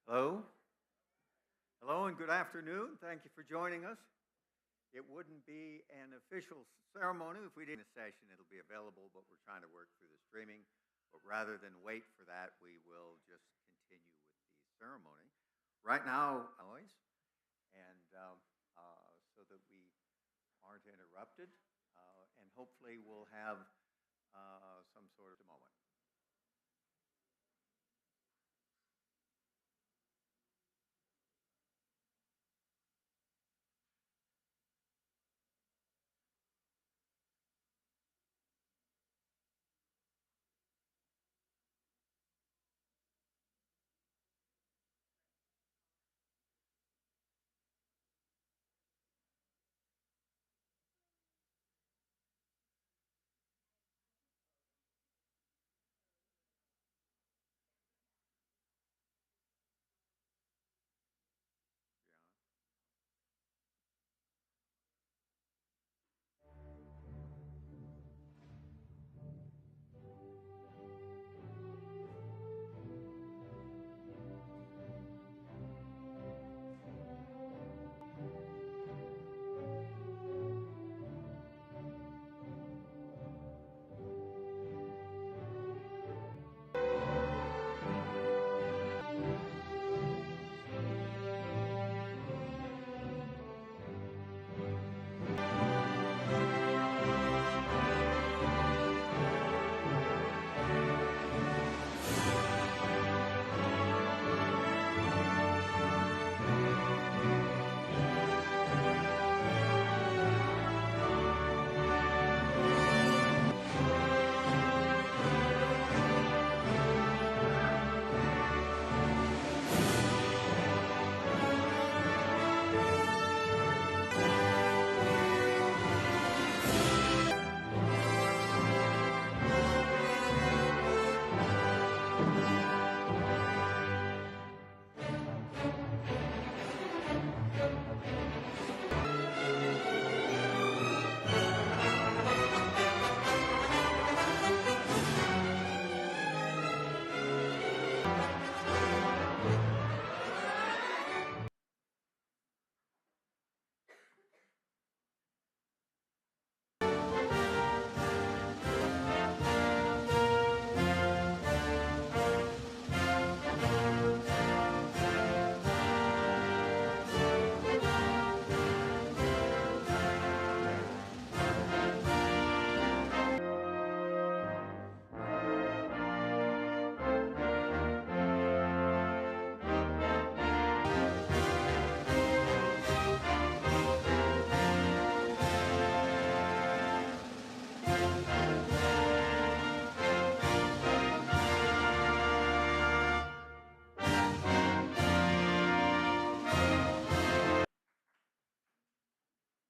Hello. Hello and good afternoon. Thank you for joining us. It wouldn't be an official ceremony if we didn't. In a session, it'll be available, but we're trying to work through the streaming. But rather than wait for that, we will just continue with the ceremony. Right now, noise, and so that we aren't interrupted, and hopefully we'll have some sort of moment.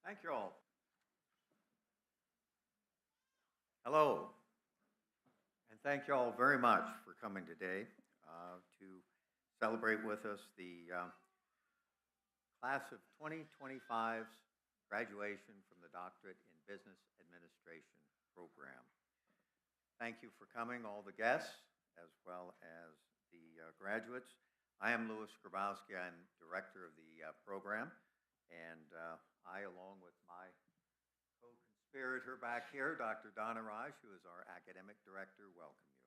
Thank you all. Hello, and thank you all very much for coming today to celebrate with us the class of 2025's graduation from the Doctorate in Business Administration program. Thank you for coming, all the guests, as well as the graduates. I am Louis Grabowski. I'm director of the program, and I, along with my co-conspirator back here, Dr. Donna Raj, who is our academic director, welcome you.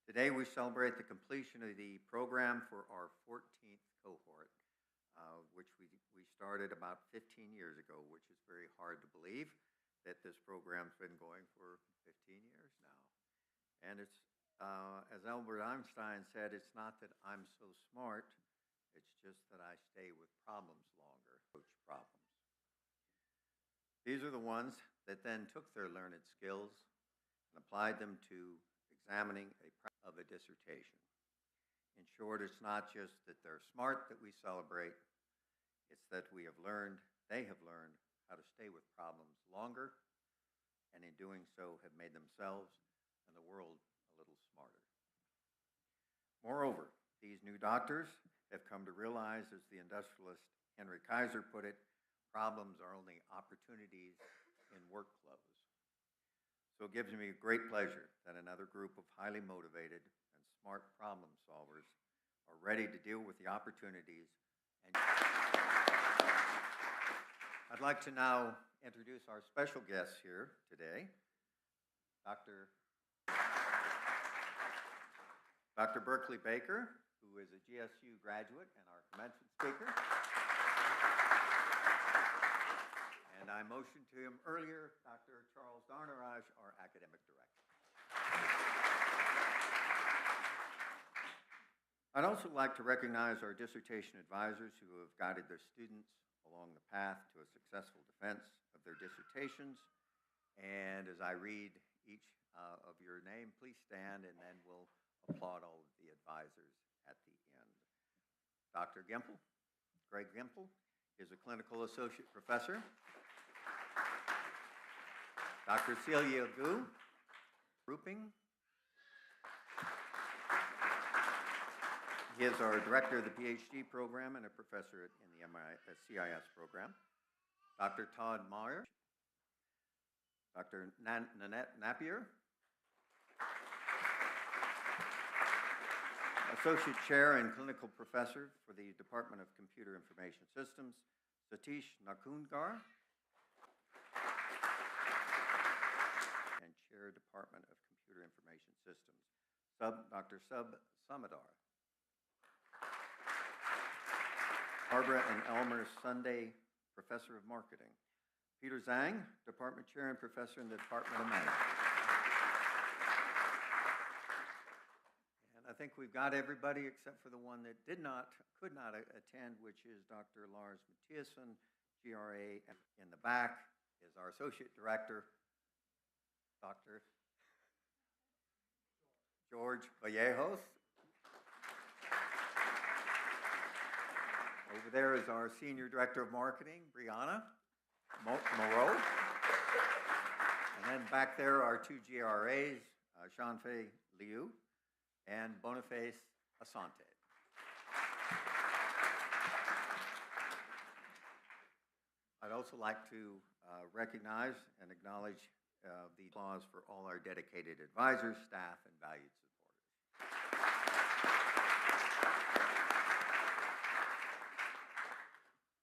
Today we celebrate the completion of the program for our 14th cohort, which we started about 15 years ago, which is very hard to believe that this program's been going for 15 years now. And it's, as Albert Einstein said, it's not that I'm so smart, it's just that I stay with problems longer, coach problems. These are the ones that then took their learned skills and applied them to examining a dissertation. In short, it's not just that they're smart that we celebrate, it's that they have learned how to stay with problems longer, and in doing so have made themselves and the world a little smarter. Moreover, these new doctors have come to realize, as the industrialist Henry Kaiser put it, problems are only opportunities in work clothes. So it gives me great pleasure that another group of highly motivated and smart problem solvers are ready to deal with the opportunities. I'd like to now introduce our special guests here today, Dr. Berkeley Baker, who is a GSU graduate and our commencement speaker. And I motioned to him earlier, Dr. Charles Darnaraj, our academic director. I'd also like to recognize our dissertation advisors who have guided their students along the path to a successful defense of their dissertations. And as I read each of your name, please stand, and then we'll applaud all of the advisors at the end. Dr. Gimple, Greg Gimple, is a clinical associate professor. Dr. Celia Gu, grouping. He is our director of the PhD program and a professor in the CIS program. Dr. Todd Meyer, Dr. Nanette Napier, Associate Chair and Clinical Professor for the Department of Computer Information Systems, Satish Nakundgar, and Chair, Department of Computer Information Systems, Dr. Sub Samadar. Barbara and Elmer Sunday, Professor of Marketing. Peter Zhang, Department Chair and Professor in the Department of Management. I think we've got everybody except for the one that could not attend, which is Dr. Lars Mathiasen, GRA. In the back is our Associate Director, Dr. George Vallejos. Over there is our Senior Director of Marketing, Brianna Moreau. And then back there are two GRAs, Shanfei Liu and Boniface Asante. I'd also like to recognize and acknowledge the applause for all our dedicated advisors, staff, and valued supporters.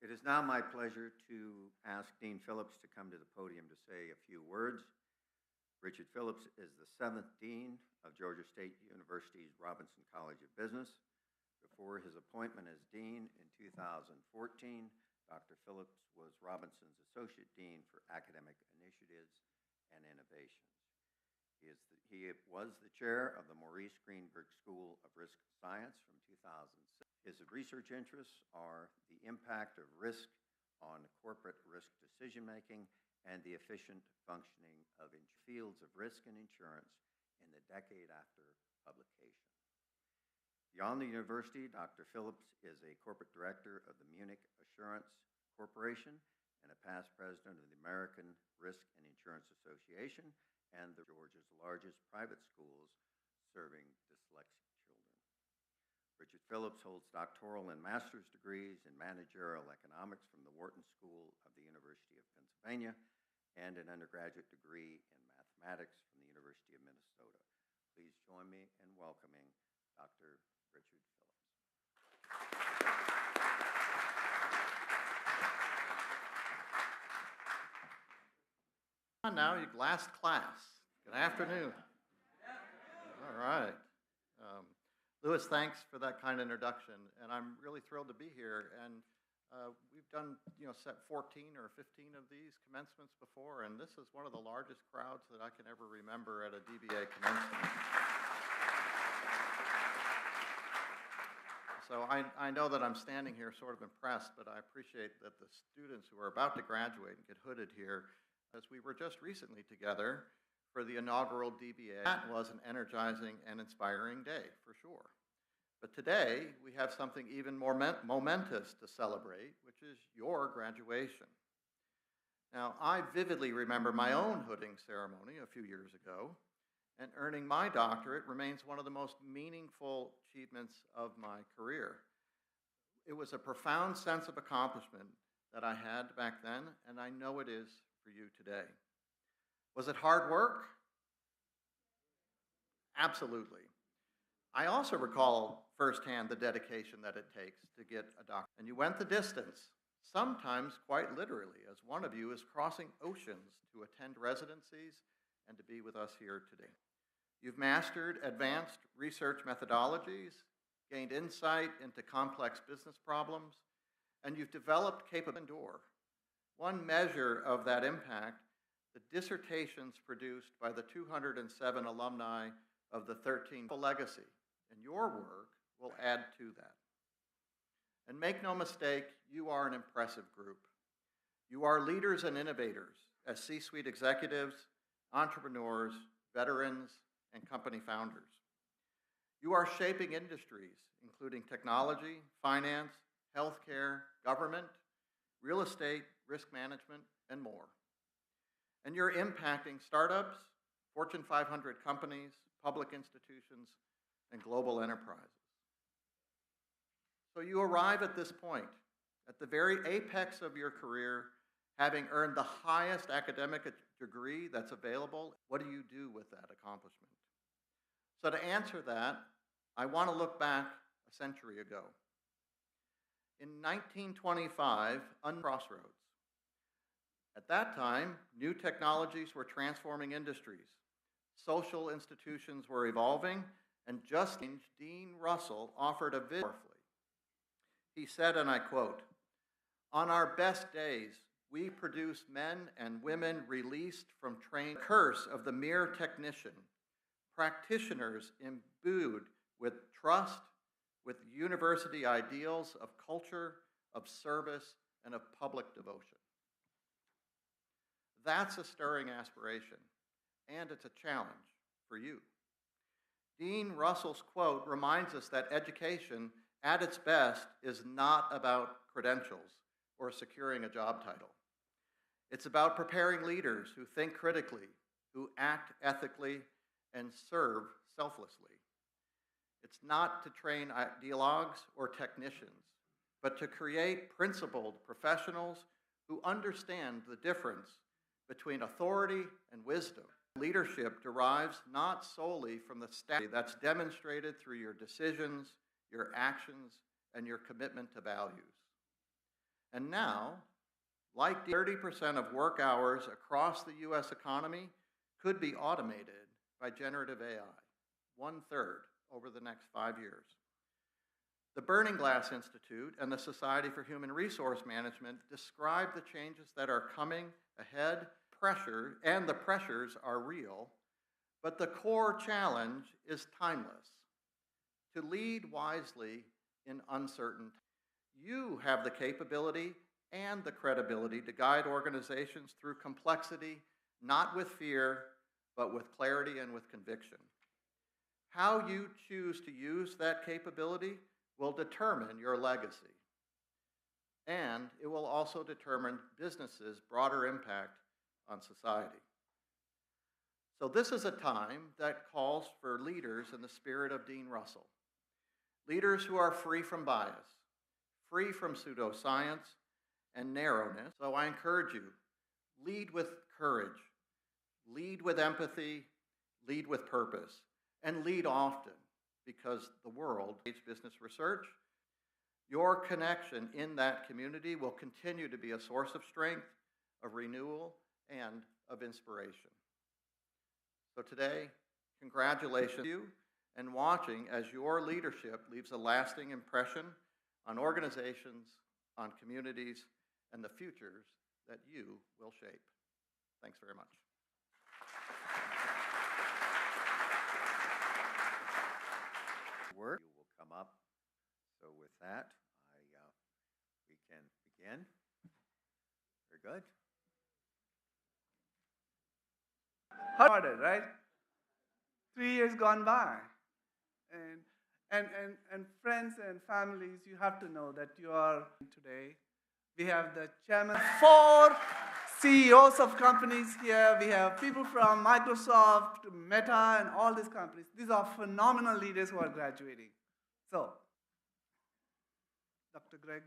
It is now my pleasure to ask Dean Phillips to come to the podium to say a few words. Richard Phillips is the 7th Dean of Georgia State University's Robinson College of Business. Before his appointment as Dean in 2014, Dr. Phillips was Robinson's Associate Dean for Academic Initiatives and Innovations. He was the chair of the Maurice Greenberg School of Risk Science from 2006. His research interests are the impact of risk on corporate risk decision-making and the efficient functioning of fields of risk and insurance in the decade after publication. Beyond the university, Dr. Phillips is a corporate director of the Munich Assurance Corporation and a past president of the American Risk and Insurance Association and Georgia's largest private schools serving dyslexic children. Richard Phillips holds doctoral and master's degrees in managerial economics from the Wharton School of the University of Pennsylvania and an undergraduate degree in mathematics from the University of Minnesota. Please join me in welcoming Dr. Richard Phillips. Now, last class. Good afternoon. All right. Louis, thanks for that kind introduction, and I'm really thrilled to be here. And we've done, set 14 or 15 of these commencements before, and this is one of the largest crowds that I can ever remember at a DBA commencement. So I know that I'm standing here sort of impressed, but I appreciate that the students who are about to graduate and get hooded here, as we were just recently together for the inaugural DBA. That was an energizing and inspiring day, for sure. But today, we have something even more momentous to celebrate, which is your graduation. Now, I vividly remember my own hooding ceremony a few years ago, and earning my doctorate remains one of the most meaningful achievements of my career. It was a profound sense of accomplishment that I had back then, and I know it is for you today. Was it hard work? Absolutely. I also recall firsthand the dedication that it takes to get a doctorate. And you went the distance, sometimes quite literally, as one of you is crossing oceans to attend residencies and to be with us here today. You've mastered advanced research methodologies, gained insight into complex business problems, and you've developed capability to endure. One measure of that impact, the dissertations produced by the 207 alumni of the 13 legacy, and your work will add to that. And make no mistake, you are an impressive group. You are leaders and innovators as C-suite executives, entrepreneurs, veterans, and company founders. You are shaping industries, including technology, finance, healthcare, government, real estate, risk management, and more. And you're impacting startups, Fortune 500 companies, public institutions, and global enterprises. So you arrive at this point, at the very apex of your career, having earned the highest academic degree that's available. What do you do with that accomplishment? So to answer that, I want to look back a century ago. In 1925, crossroads. At that time, new technologies were transforming industries. Social institutions were evolving, and just Dean Russell offered a vision. He said, and I quote, "On our best days, we produce men and women released from training. Curse of the mere technician, practitioners imbued with trust, with university ideals of culture, of service, and of public devotion." That's a stirring aspiration, and it's a challenge for you. Dean Russell's quote reminds us that education, at its best, is not about credentials or securing a job title. It's about preparing leaders who think critically, who act ethically, and serve selflessly. It's not to train ideologues or technicians, but to create principled professionals who understand the difference between authority and wisdom. Leadership derives not solely from the status that's demonstrated through your decisions, your actions, and your commitment to values. And now, like 30% of work hours across the U.S. economy could be automated by generative AI, 1/3 over the next 5 years. The Burning Glass Institute and the Society for Human Resource Management describe the changes that are coming ahead. The pressures are real, but the core challenge is timeless: to lead wisely in uncertain times. You have the capability and the credibility to guide organizations through complexity, not with fear, but with clarity and with conviction. How you choose to use that capability will determine your legacy. and it will also determine businesses' broader impact on society. So this is a time that calls for leaders in the spirit of Dean Russell. Leaders who are free from bias, free from pseudoscience and narrowness. So I encourage you, lead with courage, lead with empathy, lead with purpose, and lead often, because the world needs business research. Your connection in that community will continue to be a source of strength, of renewal, and of inspiration. So today, congratulations to you and watching as your leadership leaves a lasting impression on organizations, on communities, and the futures that you will shape. Thanks very much. Work, you will come up. So with that, we can begin. Very good. Harder, right? 3 years gone by. And friends and families, you have to know that you are today. We have the chairman, 4 CEOs of companies here. We have people from Microsoft, Meta, and all these companies. These are phenomenal leaders who are graduating. So, Dr. Greg.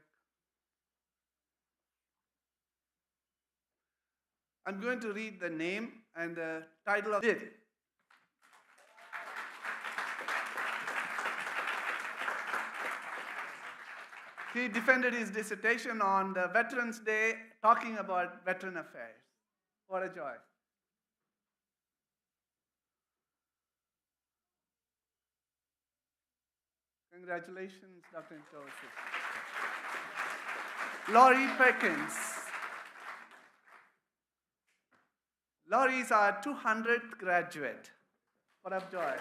I'm going to read the name and the title of it. He defended his dissertation on the Veterans Day, talking about veteran affairs. What a joy. Congratulations, Dr. Joseph. Laurie Perkins. Laurie is our 200th graduate. What a joy.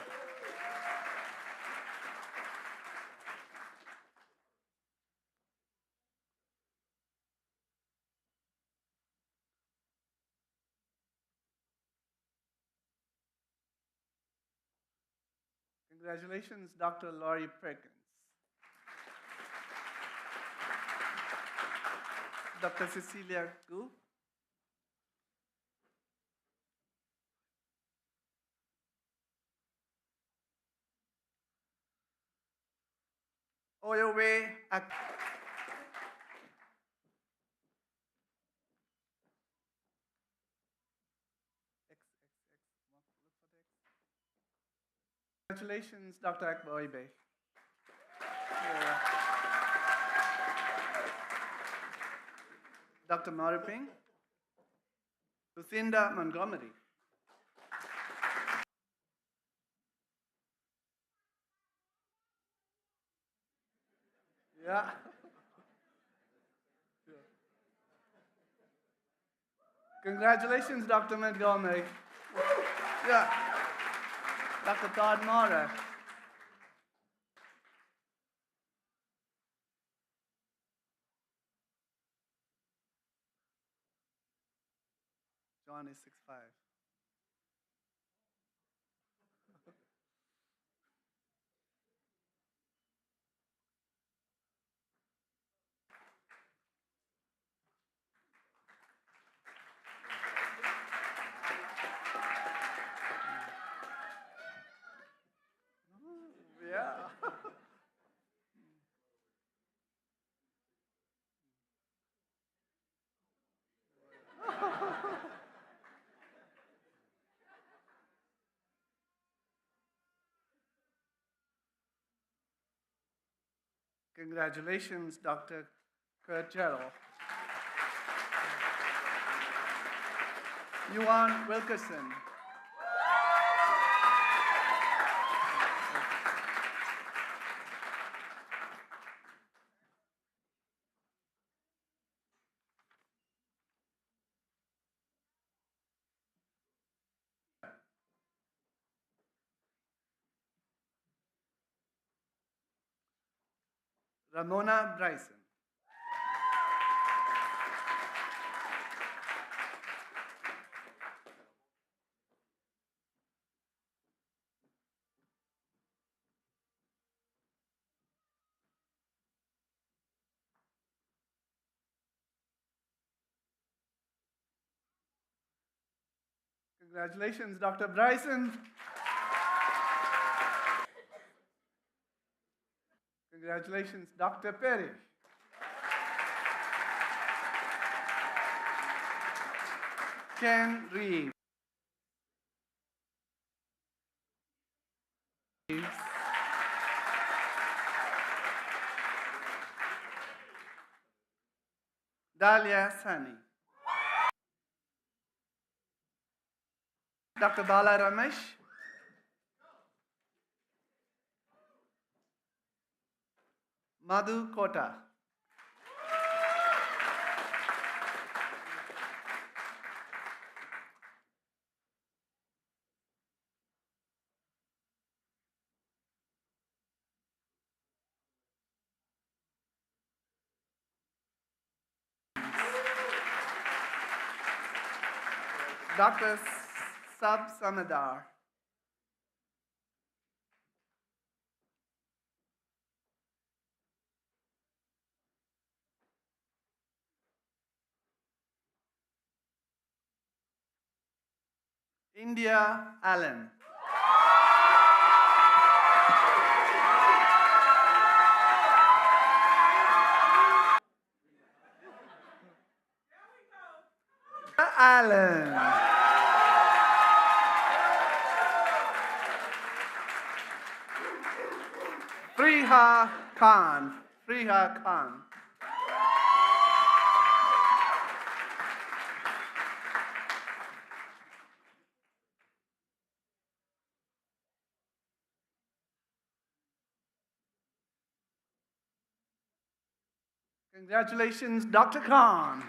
Congratulations, Dr. Laurie Perkins. Dr. Cecilia Gu. Oyowe Ak. Congratulations, Dr. Akboibe. Dr. Mariping. Lucinda Montgomery. Yeah. Congratulations, Dr. Montgomery. Yeah. Dr. Todd Mora. John is 6'5". Yeah. Congratulations, Dr. Kurt Gerald. Yuan Wilkerson. Ramona Bryson. Congratulations, Dr. Bryson. Congratulations, Dr. Perry. Ken Reeves. Dalia Sani. Dr. Bala Ramesh. Madhu Kota. Dr. Sab Samadar. India Allen. Allen. Friha Khan. Friha Khan. Congratulations, Dr. Khan.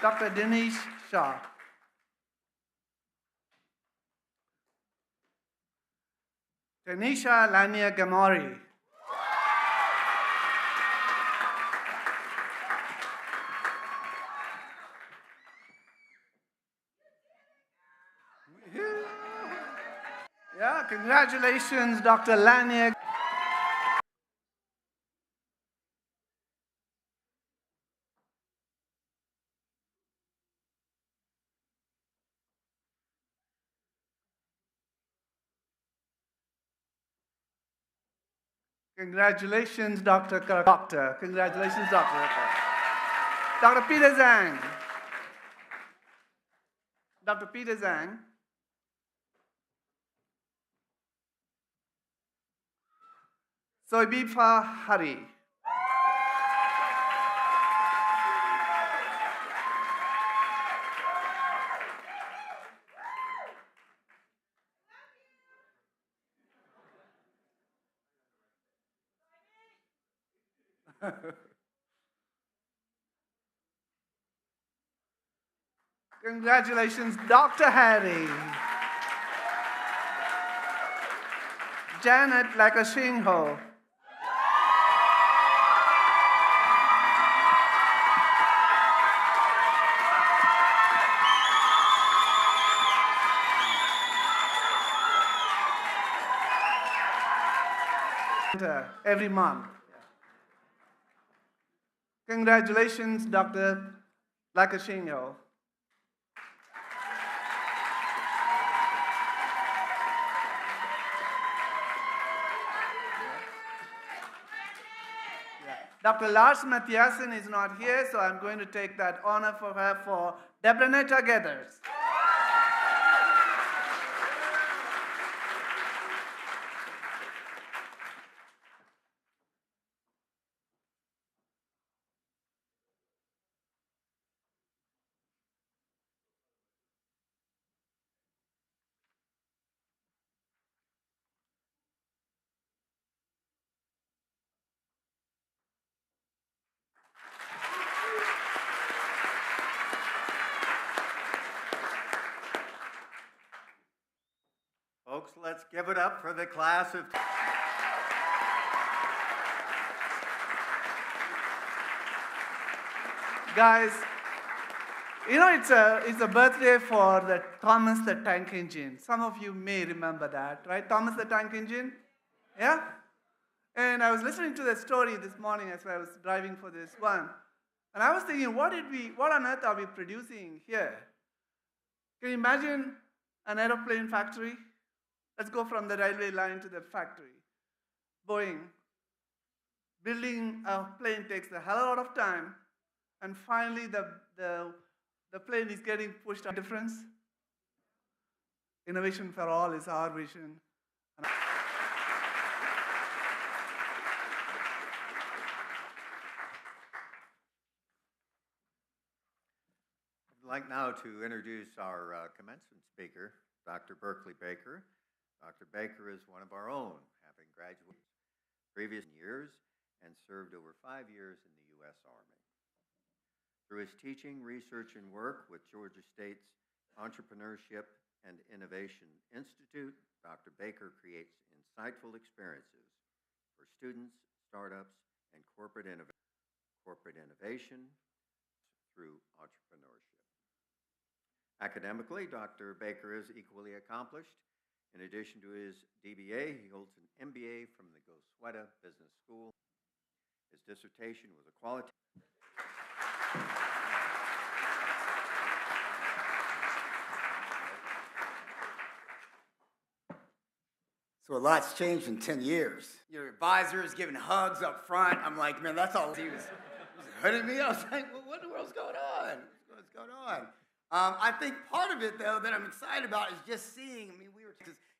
Dr. Dinesh Shah. Tanisha Lania Gamori. Yeah, congratulations, Dr. Lania. Congratulations, Doctor. Congratulations, Doctor. Dr. Peter Zhang. Dr. Peter Zhang. Soibifa Hari. Congratulations, Dr. Harry. Janet Lakashingho. Every month. Congratulations, Dr. Lakashingho. Dr. Lars Mathiasen is not here, so I'm going to take that honor for her for Debraneta Gathers. Folks, let's give it up for the class of... Guys, you know it's a birthday for the Thomas the Tank Engine. Some of you may remember that, right? Thomas the Tank Engine? Yeah? And I was listening to the story this morning as I was driving for this one. And I was thinking, what on earth are we producing here? Can you imagine an aeroplane factory? Let's go from the railway line to the factory. Boeing. Building a plane takes a hell of a lot of time, and finally the plane is getting pushed on difference. Innovation for all is our vision. I'd like now to introduce our commencement speaker, Dr. Berkeley Baker. Dr. Baker is one of our own, having graduated previous years and served over 5 years in the U.S. Army. Through his teaching, research, and work with Georgia State's Entrepreneurship and Innovation Institute, Dr. Baker creates insightful experiences for students, startups, and corporate innovation through entrepreneurship. Academically, Dr. Baker is equally accomplished. In addition to his DBA, he holds an MBA from the Gosueta Business School. His dissertation was a qualitative. So a lot's changed in 10 years. Your advisors giving hugs up front. I'm like, man, that's all. He was hugging me. I was like, well, what in the world's going on? What's going on? I think part of it, though, that I'm excited about is just seeing,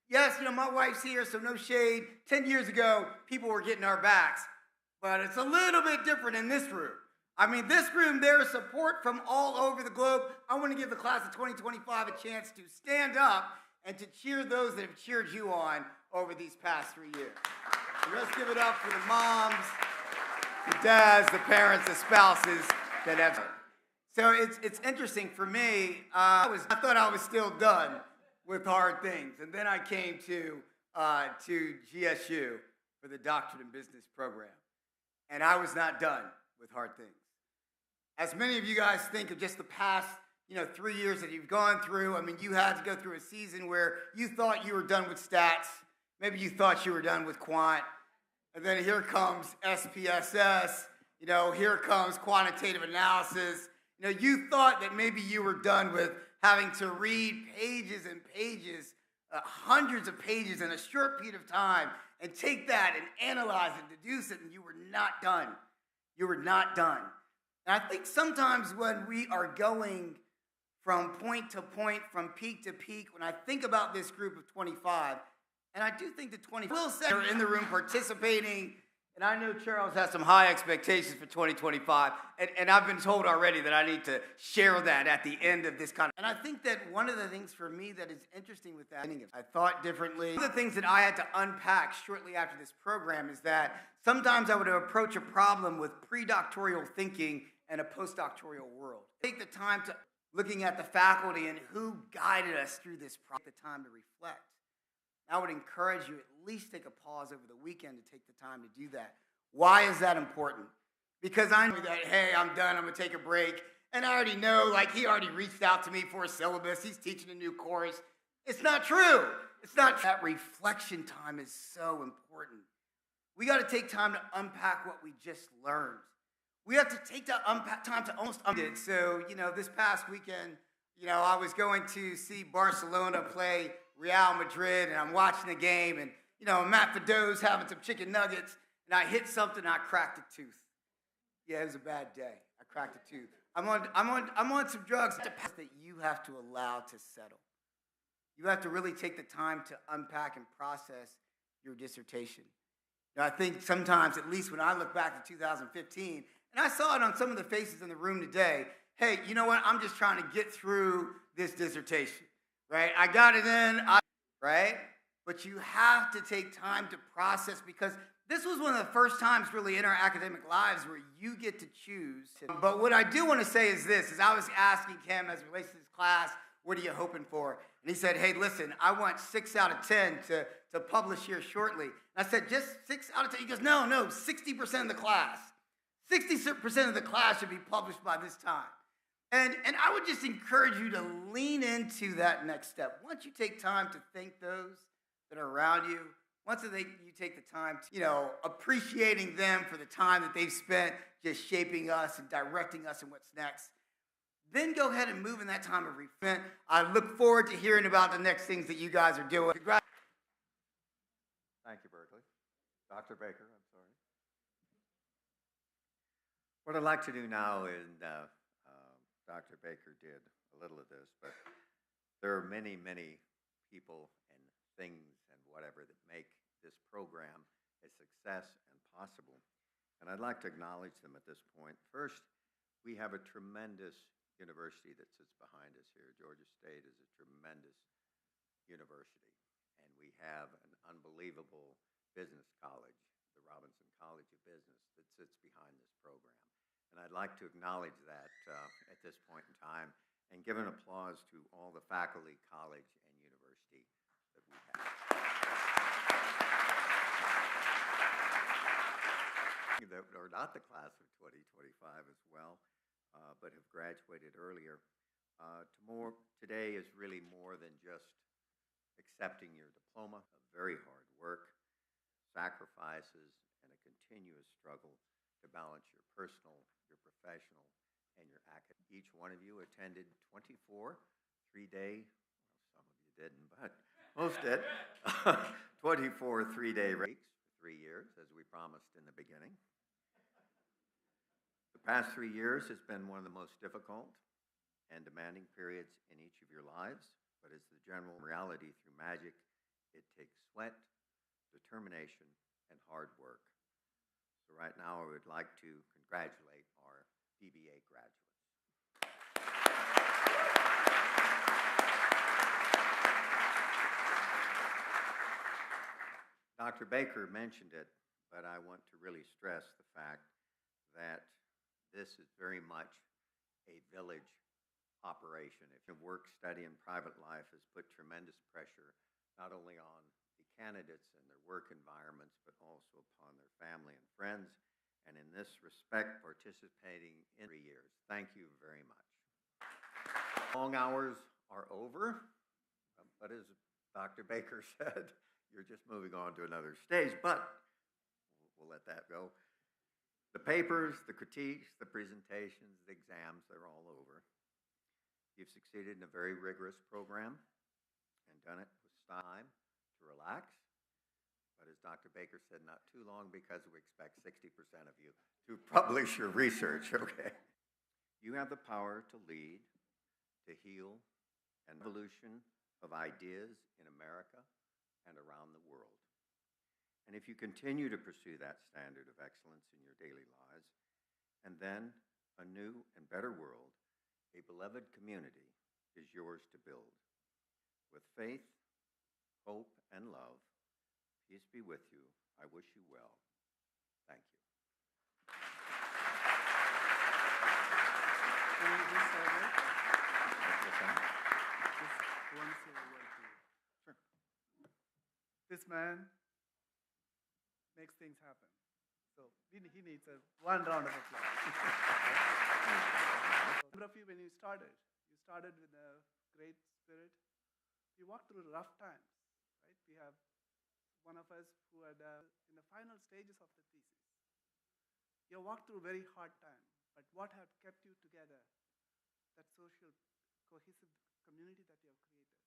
yes, my wife's here, so no shade. 10 years ago, people were getting our backs. But it's a little bit different in this room. This room, there is support from all over the globe. I want to give the class of 2025 a chance to stand up and to cheer those that have cheered you on over these past 3 years. So let's give it up for the moms, the dads, the parents, the spouses that have. So it's interesting for me. I thought I was still done with hard things, and then I came to GSU for the Doctorate in Business program, and I was not done with hard things. As many of you guys think of just the past 3 years that you've gone through, you had to go through a season where you thought you were done with stats. Maybe you thought you were done with quant. And then here comes SPSS. Here comes quantitative analysis. You thought that maybe you were done with having to read pages and pages, hundreds of pages in a short period of time, and take that and analyze it, deduce it, and you were not done. You were not done. And I think sometimes when we are going from point to point, from peak to peak, when I think about this group of 25, and I do think the 25 will say are in the room participating, and I know Charles has some high expectations for 2025, and I've been told already that I need to share that at the end of this And I think that one of the things for me that is interesting with that, I thought differently. One of the things that I had to unpack shortly after this program is that sometimes I would approach a problem with pre-doctoral thinking and a postdoctoral world. Take the time to looking at the faculty and who guided us through this process, the time to reflect. I would encourage you at least take a pause over the weekend to take the time to do that. Why is that important? Because I know that, hey, I'm done, I'm going to take a break. And I already know, he already reached out to me for a syllabus. He's teaching a new course. It's not true. It's not. That reflection time is so important. We got to take time to unpack what we just learned. We have to take that time to almost unpack it. So, this past weekend, I was going to see Barcelona play Real Madrid, and I'm watching the game, and Matt Fadeau's having some chicken nuggets, and I hit something, and I cracked a tooth. Yeah, it was a bad day. I cracked a tooth. I'm on some drugs that you have to allow to settle. You have to really take the time to unpack and process your dissertation. I think sometimes, at least when I look back to 2015, and I saw it on some of the faces in the room today, hey, you know what? I'm just trying to get through this dissertation. Right? I got it in, right? But you have to take time to process, because this was one of the first times really in our academic lives where you get to choose. But what I do want to say is this, is I was asking him as it relates to this class, what are you hoping for? And he said, hey, listen, I want 6 out of 10 to publish here shortly. And I said, just 6 out of 10? He goes, no, 60% of the class. 60% of the class should be published by this time. And I would just encourage you to lean into that next step. Once you take time to thank those that are around you, once you take the time to, appreciating them for the time that they've spent just shaping us and directing us in what's next, then go ahead and move in that time of refreshment. I look forward to hearing about the next things that you guys are doing. Thank you, Berkeley. Dr. Baker, I'm sorry. What I'd like to do now is, Dr. Baker did a little of this, but there are many, many people and things and whatever that make this program a success and possible. And I'd like to acknowledge them at this point. First, we have a tremendous university that sits behind us here. Georgia State is a tremendous university. And we have an unbelievable business college, the Robinson College of Business, that sits behind this program. And I'd like to acknowledge that at this point in time and give an applause to all the faculty, college, and university that we have. That are not the class of 2025 as well, but have graduated earlier. Today is really more than just accepting your diploma, of very hard work, sacrifices, and a continuous struggle to balance your personal, your professional, and your academic. Each one of you attended 24 three-day, well, some of you didn't, but most did, 24 three-day weeks for 3 years, as we promised in the beginning. The past 3 years has been one of the most difficult and demanding periods in each of your lives, but as the general reality through magic, it takes sweat, determination, and hard work. So right now, I would like to congratulate our DBA graduates. Dr. Baker mentioned it, but I want to really stress the fact that this is very much a village operation. If your work, study, and private life has put tremendous pressure not only on the candidates and their work environments, but also upon their family and friends. And in this respect, participating in 3 years. Thank you very much. Long hours are over, but as Dr. Baker said, you're just moving on to another stage, but we'll let that go. The papers, the critiques, the presentations, the exams, they're all over. You've succeeded in a very rigorous program and done it with time to relax. But as Dr. Baker said, not too long, because we expect 60% of you to publish your research, okay? You have the power to lead, to heal, an evolution of ideas in America and around the world. And if you continue to pursue that standard of excellence in your daily lives, and then a new and better world, a beloved community is yours to build. With faith, hope, and love, peace be with you. I wish you well. Thank you. Sure. This man makes things happen. So he needs one round of applause. Number of you, when you started with a great spirit. You walked through rough times, right? We have one of us who had in the final stages of the thesis. You walked through a very hard time, but what had kept you together? That social cohesive community that you have created.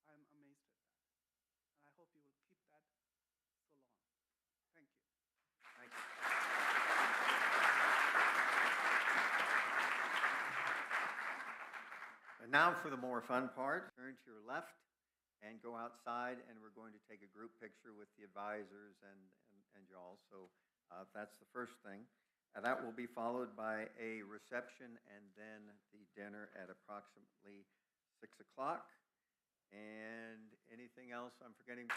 I'm amazed at that. And I hope you will keep that so long. Thank you. Thank you. And now for the more fun part. Turn to your left and go outside, and we're going to take a group picture with the advisors and y'all. So that's the first thing. That will be followed by a reception and then the dinner at approximately 6 o'clock. And anything else I'm forgetting?